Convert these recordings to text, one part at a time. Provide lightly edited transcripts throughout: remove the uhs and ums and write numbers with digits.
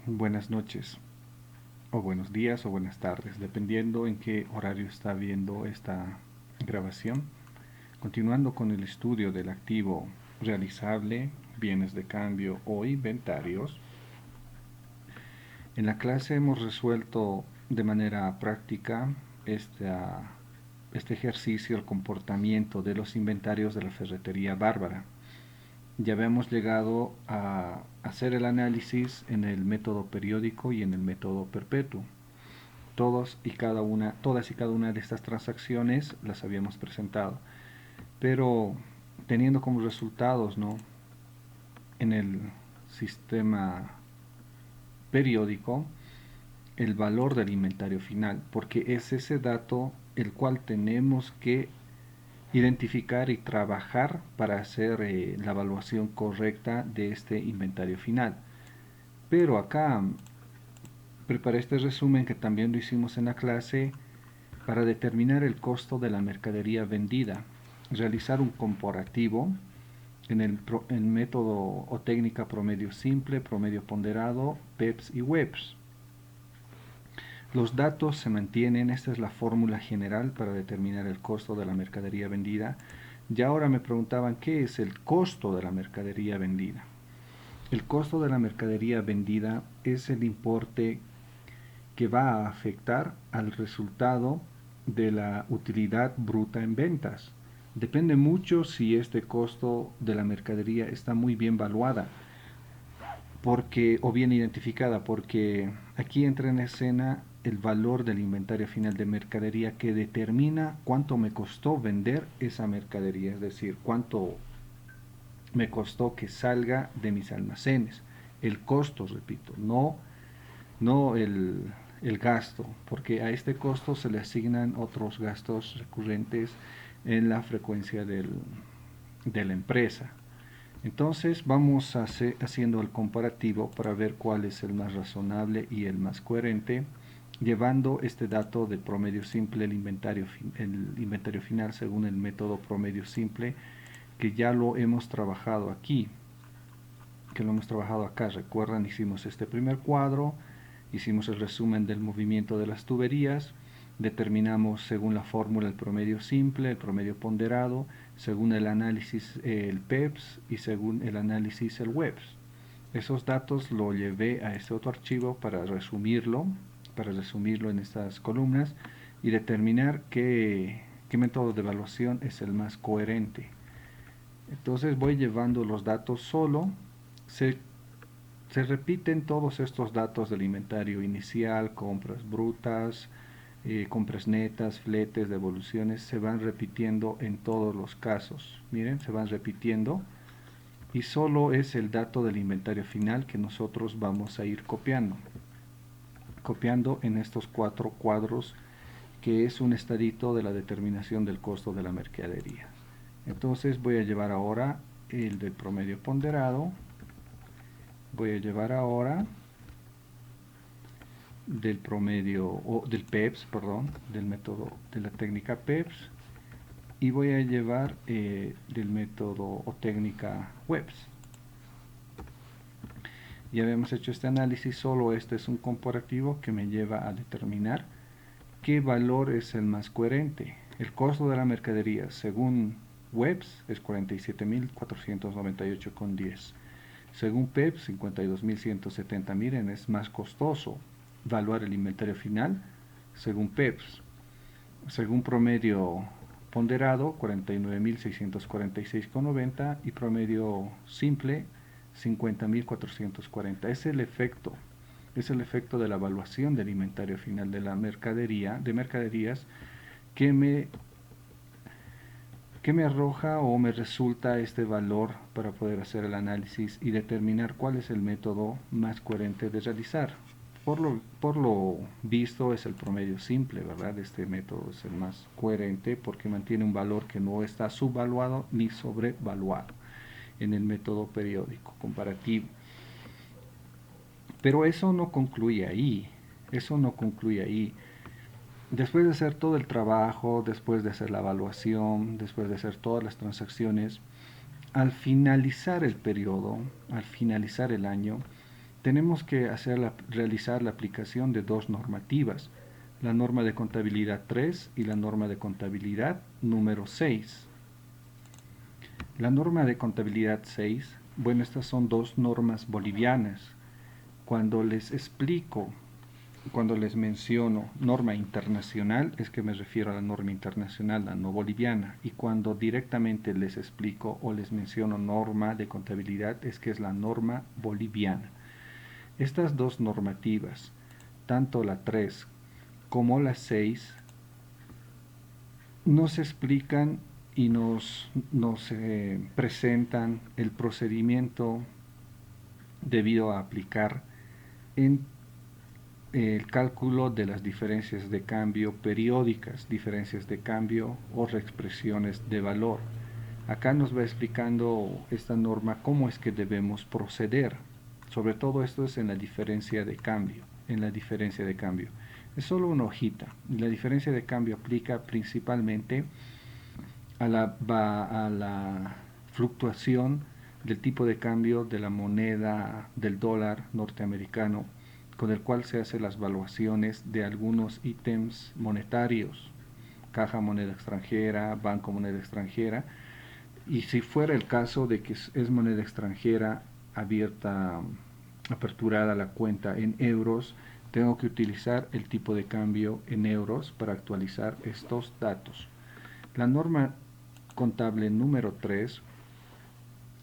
Buenas noches, o buenos días, o buenas tardes, dependiendo en qué horario está viendo esta grabación. Continuando con el estudio del activo realizable, bienes de cambio o inventarios, en la clase hemos resuelto de manera práctica este ejercicio, el comportamiento de los inventarios de la ferretería Bárbara. Ya habíamos llegado a hacer el análisis en el método periódico y en el método perpetuo. Todas y cada una de estas transacciones las habíamos presentado, pero teniendo como resultados, ¿no?, en el sistema periódico el valor del inventario final, porque es ese dato el cual tenemos que identificar y trabajar para hacer la evaluación correcta de este inventario final. Pero acá preparé este resumen que también lo hicimos en la clase para determinar el costo de la mercadería vendida, realizar un comparativo en el método o técnica promedio simple, promedio ponderado, PEPS y WEPS. Los datos se mantienen, esta es la fórmula general para determinar el costo de la mercadería vendida. Y ahora me preguntaban qué es el costo de la mercadería vendida. El costo de la mercadería vendida es el importe que va a afectar al resultado de la utilidad bruta en ventas. Depende mucho si este costo de la mercadería está muy bien valuada o bien identificada, porque aquí entra en escena el valor del inventario final de mercadería que determina cuánto me costó vender esa mercadería, es decir, cuánto me costó que salga de mis almacenes. El costo, repito, no el gasto, porque a este costo se le asignan otros gastos recurrentes en la frecuencia de la empresa. Entonces vamos haciendo el comparativo para ver cuál es el más razonable y el más coherente, llevando este dato de promedio simple, el inventario final según el método promedio simple, que ya lo hemos trabajado aquí, que lo hemos trabajado acá. Recuerdan, hicimos este primer cuadro, hicimos el resumen del movimiento de las tuberías, determinamos según la fórmula el promedio simple, el promedio ponderado, según el análisis el PEPS y según el análisis el WEPS. Esos datos lo llevé a este otro archivo para resumirlo en estas columnas y determinar qué método de evaluación es el más coherente. Entonces voy llevando los datos solo, se se repiten todos estos datos del inventario inicial, compras brutas, compras netas, fletes, devoluciones, se van repitiendo en todos los casos. Miren, se van repitiendo y solo es el dato del inventario final que nosotros vamos a ir copiando en estos 4 cuadros, que es un estadito de la determinación del costo de la mercadería. Entonces voy a llevar ahora el del promedio ponderado, voy a llevar ahora del promedio o del PEPS, perdón, del método de la técnica PEPS, y voy a llevar del método o técnica WEPS. Ya habíamos hecho este análisis, solo este es un comparativo que me lleva a determinar qué valor es el más coherente. El costo de la mercadería según WEPS es 47.498,10. Según PEPS, 52.170. Miren, es más costoso evaluar el inventario final según PEPS. Según promedio ponderado, 49.646,90 y promedio simple, 50.440. Es el efecto de la evaluación del inventario final de la mercadería, de mercaderías, que me arroja o me resulta este valor para poder hacer el análisis y determinar cuál es el método más coherente de realizar. Por lo visto es el promedio simple, ¿verdad? Este método es el más coherente porque mantiene un valor que no está subvaluado ni sobrevaluado en el método periódico comparativo. Pero eso no concluye ahí, eso no concluye ahí. Después de hacer todo el trabajo, después de hacer la evaluación, después de hacer todas las transacciones, al finalizar el periodo, al finalizar el año, tenemos que realizar la aplicación de dos normativas, la norma de contabilidad 3 y la norma de contabilidad número 6. La norma de contabilidad 6, bueno, estas son dos normas bolivianas. Cuando les explico, cuando les menciono norma internacional, es que me refiero a la norma internacional, la no boliviana. Y cuando directamente les explico o les menciono norma de contabilidad, es que es la norma boliviana. Estas dos normativas, tanto la 3 como la 6, nos explican y nos presentan el procedimiento debido a aplicar en el cálculo de las diferencias de cambio periódicas, diferencias de cambio o reexpresiones de valor. Acá nos va explicando esta norma cómo es que debemos proceder. Sobre todo esto es en la diferencia de cambio. En la diferencia de cambio. Es solo una hojita. La diferencia de cambio aplica principalmente a la fluctuación del tipo de cambio de la moneda del dólar norteamericano, con el cual se hacen las valuaciones de algunos ítems monetarios, caja moneda extranjera, banco moneda extranjera, y si fuera el caso de que es moneda extranjera abierta, aperturada la cuenta en euros, tengo que utilizar el tipo de cambio en euros para actualizar estos datos. La norma contable número 3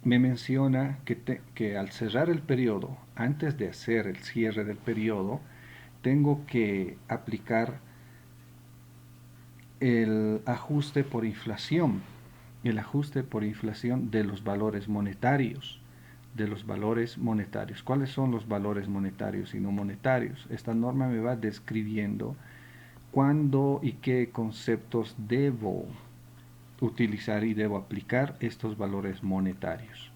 me menciona que al cerrar el periodo, antes de hacer el cierre del periodo, tengo que aplicar el ajuste por inflación, el ajuste por inflación de los valores monetarios, de los valores monetarios. ¿Cuáles son los valores monetarios y no monetarios? Esta norma me va describiendo cuándo y qué conceptos debo utilizar y debo aplicar estos valores monetarios.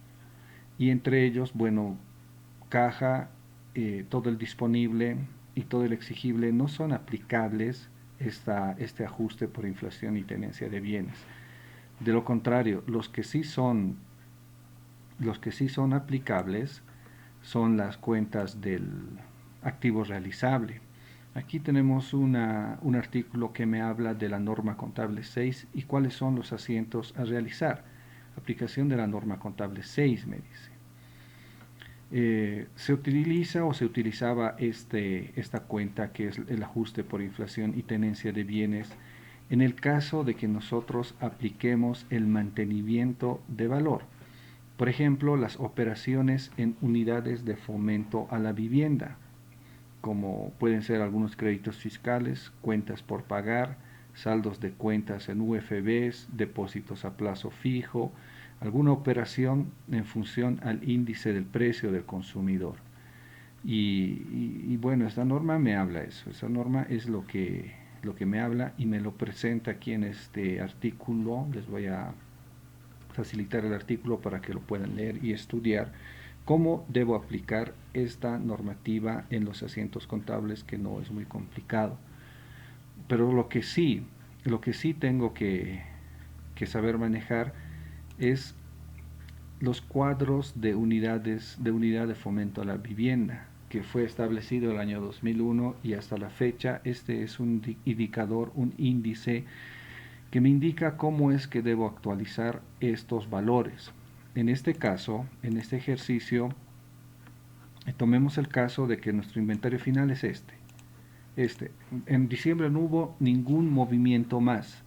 Y entre ellos, bueno, caja, todo el disponible y todo el exigible no son aplicables este ajuste por inflación y tenencia de bienes. De lo contrario, los que sí son aplicables son las cuentas del activo realizable. Aquí tenemos un artículo que me habla de la norma contable 6 y cuáles son los asientos a realizar. Aplicación de la norma contable 6, me dice. Se utiliza o se utilizaba esta cuenta que es el ajuste por inflación y tenencia de bienes en el caso de que nosotros apliquemos el mantenimiento de valor. Por ejemplo, las operaciones en unidades de fomento a la vivienda, como pueden ser algunos créditos fiscales, cuentas por pagar, saldos de cuentas en UFBs, depósitos a plazo fijo, alguna operación en función al índice del precio del consumidor. Y bueno, esta norma me habla eso, esa norma es lo que me habla y me lo presenta aquí en este artículo. Les voy a facilitar el artículo para que lo puedan leer y estudiar cómo debo aplicar esta normativa en los asientos contables, que no es muy complicado. Pero lo que sí tengo que saber manejar es los cuadros de unidad de fomento a la vivienda, que fue establecido el año 2001 y hasta la fecha. Este es un indicador, un índice que me indica cómo es que debo actualizar estos valores. En este caso, en este ejercicio, tomemos el caso de que nuestro inventario final es este. En diciembre no hubo ningún movimiento más,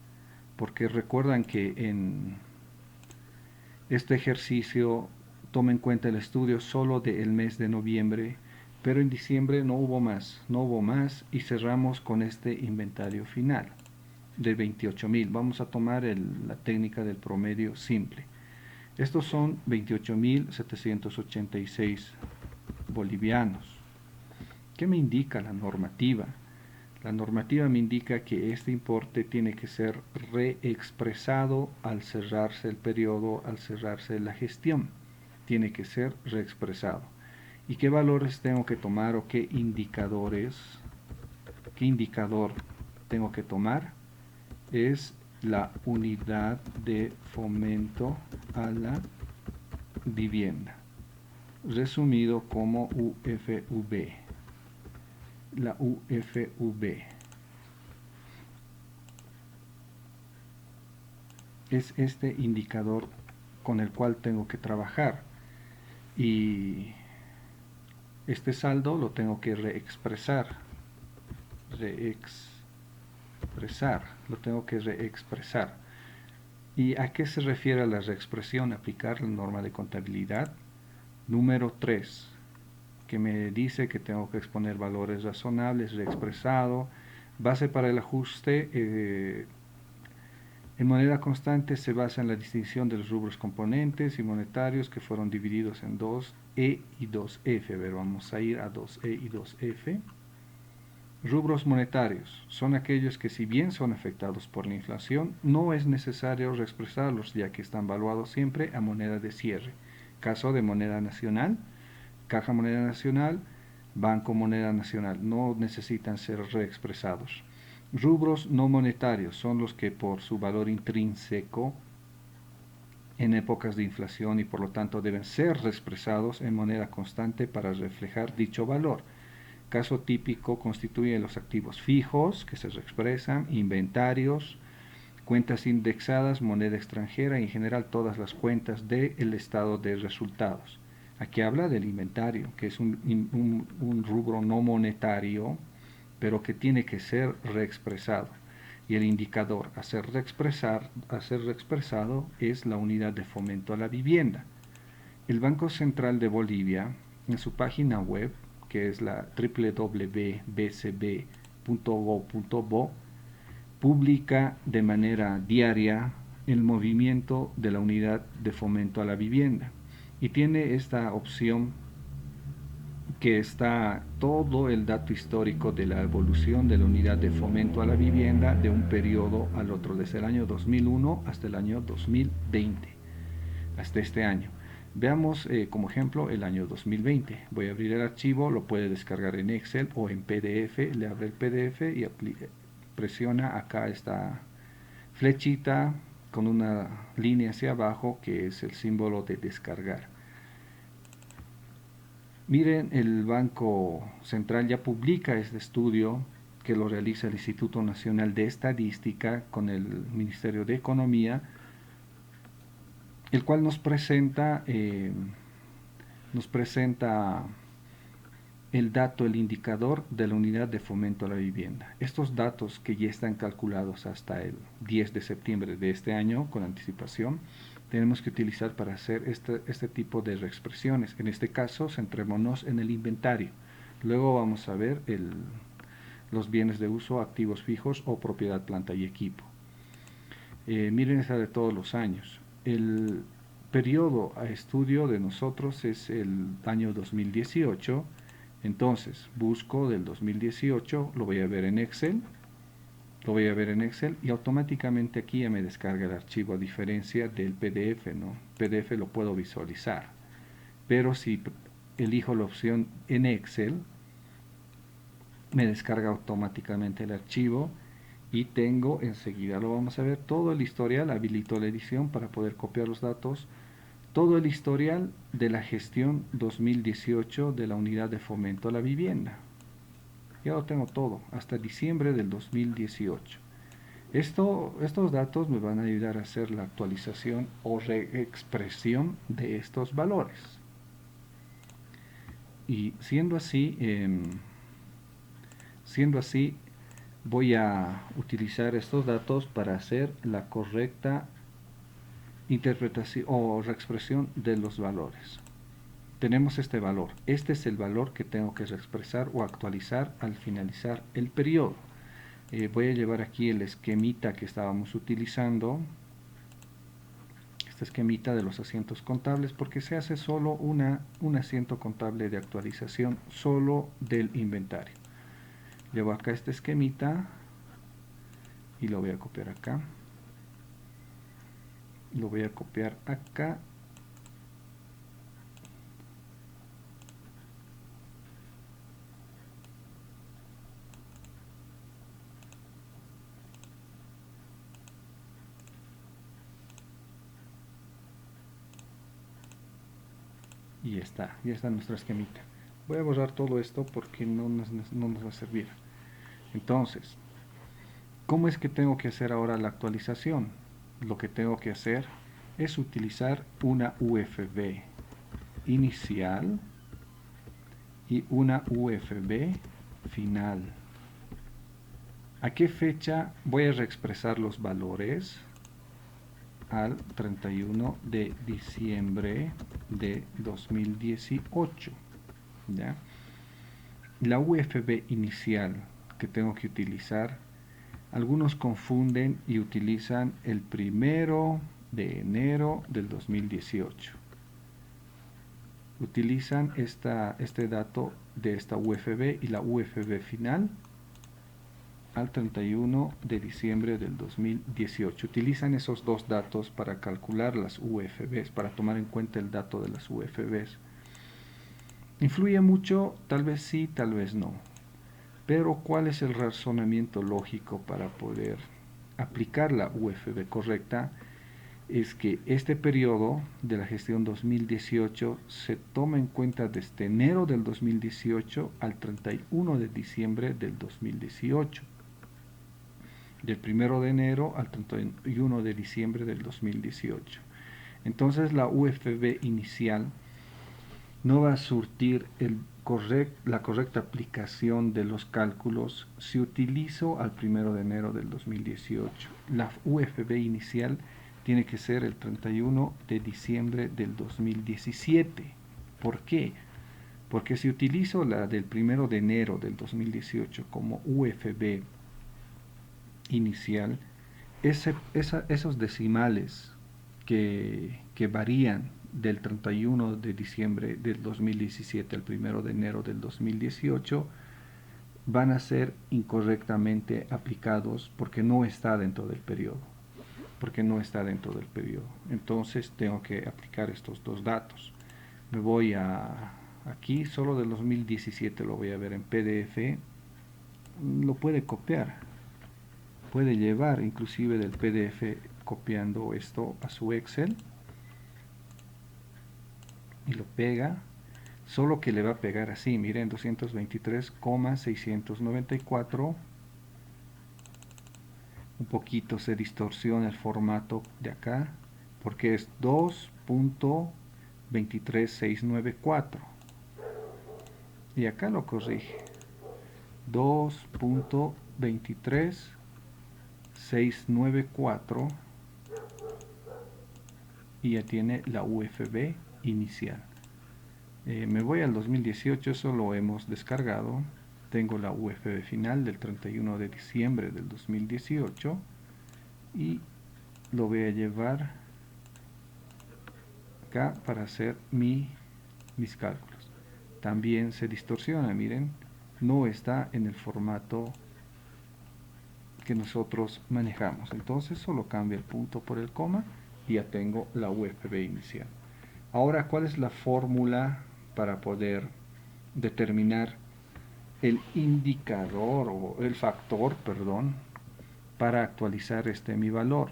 porque recuerdan que en este ejercicio toma en cuenta el estudio solo del mes de noviembre, pero en diciembre no hubo más y cerramos con este inventario final de 28.000. Vamos a tomar la técnica del promedio simple. Estos son 28.786 bolivianos. ¿Qué me indica la normativa? La normativa me indica que este importe tiene que ser reexpresado al cerrarse el periodo, al cerrarse la gestión. Tiene que ser reexpresado. ¿Y qué valores tengo que tomar o qué indicador tengo que tomar? Es la unidad de fomento a la vivienda. resumido como UFV. La UFV es este indicador con el cual tengo que trabajar, y este saldo lo tengo que lo tengo que reexpresar. ¿Y a qué se refiere la reexpresión? Aplicar la norma de contabilidad número 3, que me dice que tengo que exponer valores razonables reexpresado. Base para el ajuste en moneda constante se basa en la distinción de los rubros componentes y monetarios que fueron divididos en 2E y 2F. A ver, vamos a ir a 2E y 2F. Rubros monetarios son aquellos que, si bien son afectados por la inflación, no es necesario reexpresarlos, ya que están valuados siempre a moneda de cierre. Caso de moneda nacional, caja moneda nacional, banco moneda nacional, no necesitan ser reexpresados. Rubros no monetarios son los que, por su valor intrínseco en épocas de inflación, y por lo tanto deben ser reexpresados en moneda constante para reflejar dicho valor. Caso típico constituyen los activos fijos, que se reexpresan, inventarios, cuentas indexadas, moneda extranjera y en general todas las cuentas del estado de resultados. Aquí habla del inventario, que es un rubro no monetario, pero que tiene que ser reexpresado. Y el indicador a ser reexpresado es la unidad de fomento a la vivienda. El Banco Central de Bolivia, en su página web, que es la www.bcb.go.bo, publica de manera diaria el movimiento de la unidad de fomento a la vivienda, y tiene esta opción que está todo el dato histórico de la evolución de la unidad de fomento a la vivienda de un periodo al otro, desde el año 2001 hasta el año 2020, hasta este año. Veamos como ejemplo el año 2020. Voy a abrir el archivo, lo puede descargar en Excel o en PDF, le abre el PDF y presiona acá esta flechita con una línea hacia abajo que es el símbolo de descargar. Miren, el Banco Central ya publica este estudio que lo realiza el Instituto Nacional de Estadística con el Ministerio de Economía, el cual nos presenta el dato, el indicador de la unidad de fomento a la vivienda. Estos datos, que ya están calculados hasta el 10 de septiembre de este año con anticipación, tenemos que utilizar para hacer este tipo de reexpresiones. En este caso, centrémonos en el inventario. Luego vamos a ver los bienes de uso, activos fijos o propiedad, planta y equipo. Miren esta de todos los años. El periodo a estudio de nosotros es el año 2018. Entonces busco del 2018, lo voy a ver en Excel, y automáticamente aquí ya me descarga el archivo, a diferencia del PDF, ¿no? PDF lo puedo visualizar, pero si elijo la opción en Excel, me descarga automáticamente el archivo y tengo enseguida, lo vamos a ver, todo el historial. Habilito la edición para poder copiar los datos, todo el historial de la gestión 2018 de la unidad de fomento a la vivienda. Ya lo tengo todo, hasta diciembre del 2018. Estos datos me van a ayudar a hacer la actualización o reexpresión de estos valores. Y siendo así, voy a utilizar estos datos para hacer la correcta interpretación o reexpresión de los valores. Tenemos este valor. Este es el valor que tengo que reexpresar o actualizar al finalizar el periodo. Voy a llevar aquí el esquemita que estábamos utilizando, este esquemita de los asientos contables, porque se hace solo un asiento contable de actualización solo del inventario. Llevo acá este esquemita y lo voy a copiar acá. Lo voy a copiar acá. y ya está nuestra esquemita. Voy a borrar todo esto porque no nos va a servir. Entonces, ¿cómo es que tengo que hacer ahora la actualización? Lo que tengo que hacer es utilizar una UFB inicial y una UFB final. ¿A qué fecha voy a reexpresar los valores? Al 31 de diciembre de 2018. ¿Ya? La UFB inicial que tengo que utilizar, algunos confunden y utilizan el 1 de enero del 2018. Utilizan este dato de esta UFB y la UFB final al 31 de diciembre del 2018. Utilizan esos dos datos para calcular las UFBs, para tomar en cuenta el dato de las UFBs. ¿Influye mucho? Tal vez sí, tal vez no. Pero ¿cuál es el razonamiento lógico para poder aplicar la UFB correcta? Es que este periodo de la gestión 2018 se toma en cuenta desde enero del 2018 al 31 de diciembre del 2018. Del 1 de enero al 31 de diciembre del 2018. Entonces la UFB inicial no va a surtir la correcta aplicación de los cálculos si utilizo al 1 de enero del 2018. La UFB inicial tiene que ser el 31 de diciembre del 2017. ¿Por qué? Porque si utilizo la del 1 de enero del 2018 como UFB inicial, esos decimales que varían del 31 de diciembre del 2017 al 1 de enero del 2018 van a ser incorrectamente aplicados porque no está dentro del periodo. Entonces tengo que aplicar estos dos datos. Me voy aquí, solo del 2017 lo voy a ver en PDF. Lo puede copiar, puede llevar inclusive del PDF copiando esto a su Excel y lo pega, solo que le va a pegar así, miren, 223,694. Un poquito se distorsiona el formato de acá porque es 2.23694 y acá lo corrige 2.23694 y ya tiene la UFB inicial. Me voy al 2018, eso lo hemos descargado. Tengo la UFB final del 31 de diciembre del 2018 y lo voy a llevar acá para hacer mis cálculos. También se distorsiona, miren, no está en el formato que nosotros manejamos. Entonces solo cambia el punto por el coma y ya tengo la UFB inicial. Ahora, ¿cuál es la fórmula para poder determinar el indicador o el factor, perdón, para actualizar mi valor?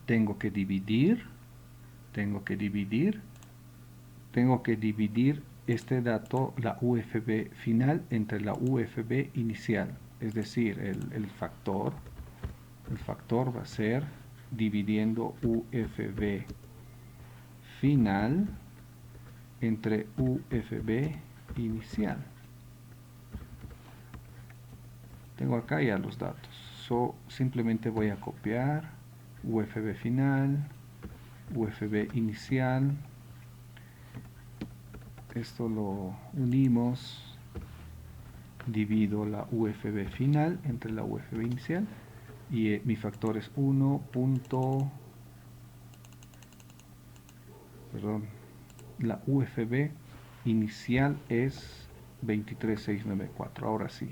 Tengo que dividir este dato, la UFB final, entre la UFB inicial. Es decir, el factor va a ser dividiendo UFB final entre UFB inicial. Tengo acá ya los datos. Simplemente voy a copiar UFB final, UFB inicial. Esto lo unimos, divido la UFB final entre la UFB inicial y mi factor es 1. La UFB inicial es 23694. Ahora sí,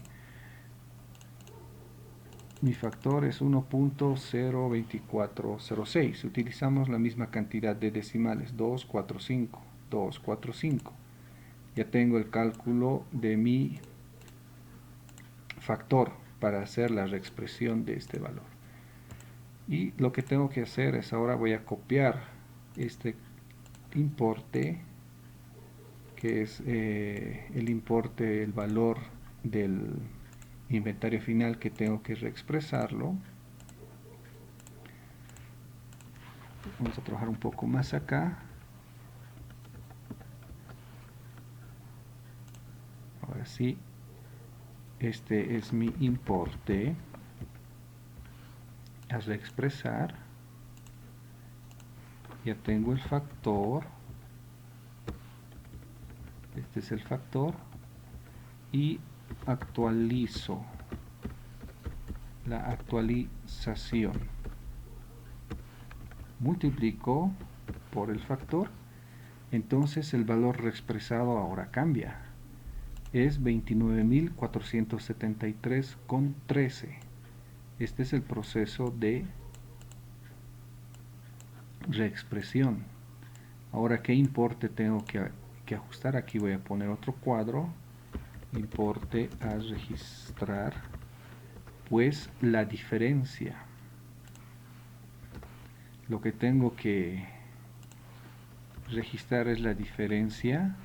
mi factor es 1.02406. Utilizamos la misma cantidad de decimales, 245. Ya tengo el cálculo de mi factor para hacer la reexpresión de este valor. Y lo que tengo que hacer es, ahora voy a copiar este importe que es el importe, el valor del inventario final que tengo que reexpresarlo. Vamos a trabajar un poco más acá. Ahora sí, este es mi importe a reexpresar. Ya tengo el factor. Este es el factor. Y actualizo la actualización. Multiplico por el factor. Entonces el valor reexpresado ahora cambia. Es 29.473,13. Este es el proceso de reexpresión. Ahora, ¿qué importe tengo que ajustar? Aquí voy a poner otro cuadro. Importe a registrar. Pues la diferencia. Lo que tengo que registrar es la diferencia.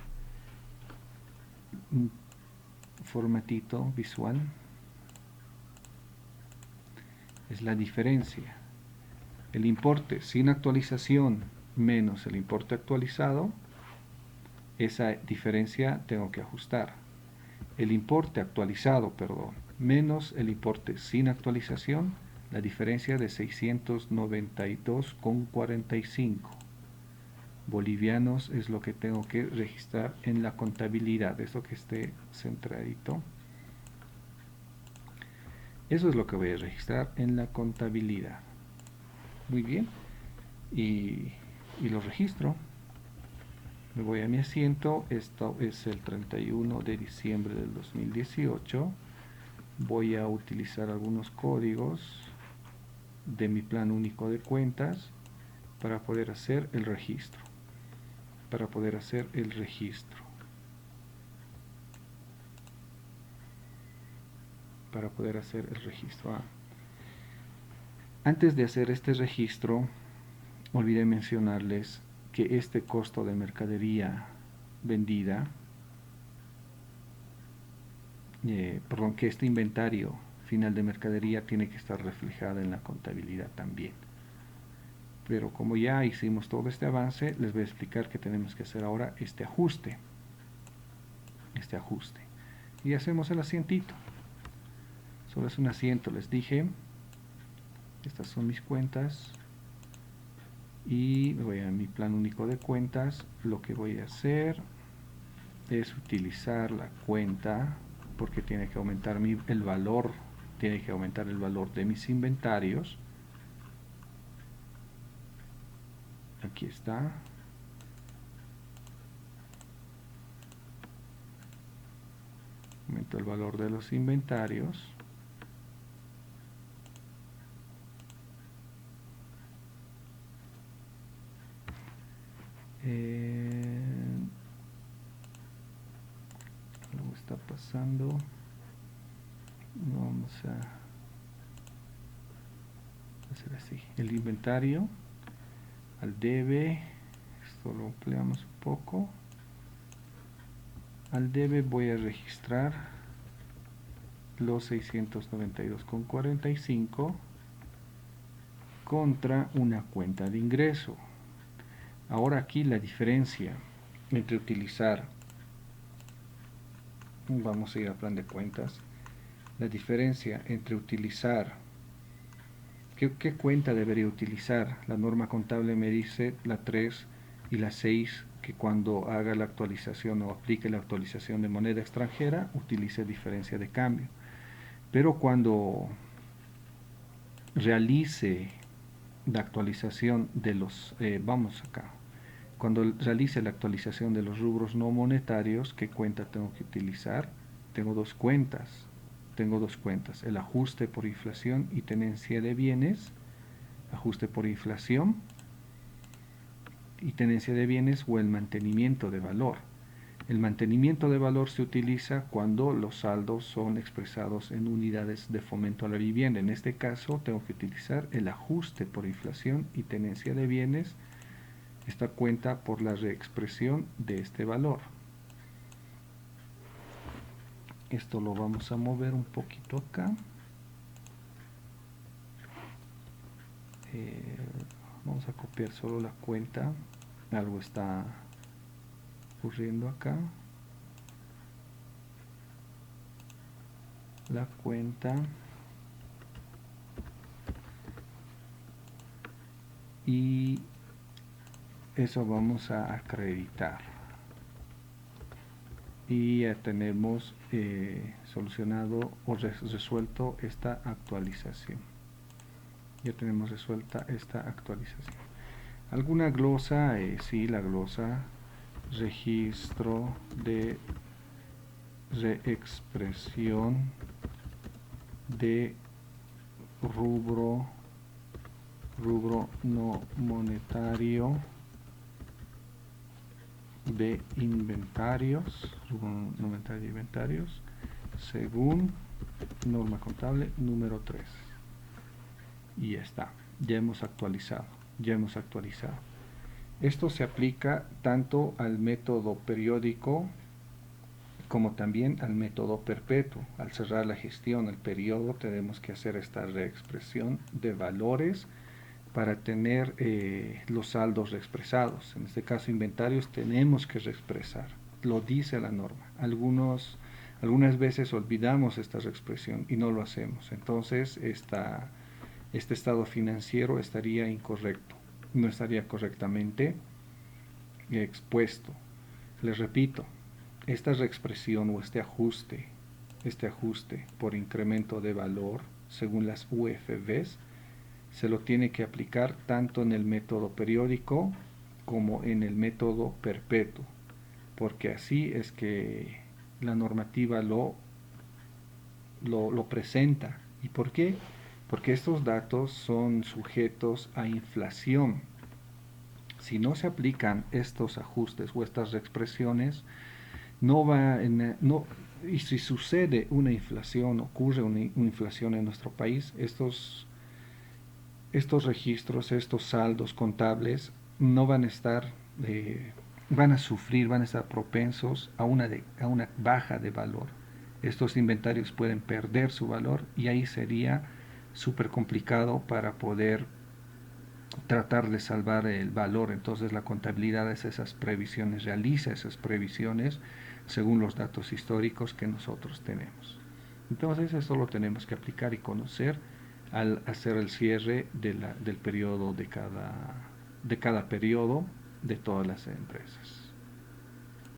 Un formatito visual. Es la diferencia. El importe sin actualización menos el importe actualizado, esa diferencia tengo que ajustar. El importe actualizado, perdón, menos el importe sin actualización, la diferencia de 692,45 bolivianos es lo que tengo que registrar en la contabilidad. Esto que esté centradito. Eso es lo que voy a registrar en la contabilidad. Muy bien. Y lo registro. Me voy a mi asiento. Esto es el 31 de diciembre del 2018. Voy a utilizar algunos códigos de mi plan único de cuentas para poder hacer el registro. Para poder hacer el registro. Antes de hacer este registro, olvidé mencionarles que este costo de mercadería vendida, perdón, que este inventario final de mercadería tiene que estar reflejado en la contabilidad también. Pero como ya hicimos todo este avance, les voy a explicar que tenemos que hacer ahora este ajuste. Y hacemos el asientito. Solo es un asiento, les dije. Estas son mis cuentas. Y me voy a mi plan único de cuentas. Lo que voy a hacer es utilizar la cuenta, porque tiene que aumentar el valor, tiene que aumentar el valor de mis inventarios. Aquí está. Aumento el valor de los inventarios. Algo está pasando. Vamos a hacer así. El inventario al debe, esto lo ampliamos un poco. Al debe voy a registrar los 692,45 contra una cuenta de ingreso. Ahora aquí la diferencia entre utilizar, vamos a ir a plan de cuentas, la diferencia entre utilizar, ¿qué cuenta debería utilizar? La norma contable me dice la 3 y la 6 que cuando haga la actualización o aplique la actualización de moneda extranjera utilice diferencia de cambio. Pero cuando realice la actualización de los, vamos acá, cuando realice la actualización de los rubros no monetarios, ¿qué cuenta tengo que utilizar? Tengo dos cuentas, el ajuste por inflación y tenencia de bienes, ajuste por inflación y tenencia de bienes o el mantenimiento de valor. El mantenimiento de valor se utiliza cuando los saldos son expresados en unidades de fomento a la vivienda. En este caso tengo que utilizar el ajuste por inflación y tenencia de bienes, esta cuenta por la reexpresión de este valor. Esto lo vamos a mover un poquito acá. Eh, Vamos a copiar solo la cuenta. Algo está ocurriendo acá. La cuenta. Y eso vamos a acreditar. Y ya tenemos solucionado o resuelto esta actualización. Ya tenemos resuelta esta actualización. ¿Alguna glosa? Sí, la glosa. Registro de reexpresión de rubro no monetario de inventarios, rubro no monetario de inventarios, según norma contable número 3. Y ya está, ya hemos actualizado. Esto se aplica tanto al método periódico como también al método perpetuo. Al cerrar la gestión, el periodo, tenemos que hacer esta reexpresión de valores para tener los saldos reexpresados. En este caso, inventarios tenemos que reexpresar. Lo dice la norma. Algunas veces olvidamos esta reexpresión y no lo hacemos. Entonces, este estado financiero estaría incorrecto. No estaría correctamente expuesto. Les repito, esta reexpresión o este ajuste por incremento de valor según las UFVs, se lo tiene que aplicar tanto en el método periódico como en el método perpetuo, porque así es que la normativa lo presenta. ¿Y por qué? Porque estos datos son sujetos a inflación. Si no se aplican estos ajustes o estas expresiones, y si sucede una inflación, ocurre una inflación en nuestro país, estos registros, estos saldos contables no van a estar, van a sufrir, van a estar propensos a una baja de valor. Estos inventarios pueden perder su valor y ahí sería súper complicado para poder tratar de salvar el valor. Entonces la contabilidad hace esas previsiones, realiza esas previsiones según los datos históricos que nosotros tenemos. Entonces eso lo tenemos que aplicar y conocer al hacer el cierre del periodo de cada periodo de todas las empresas.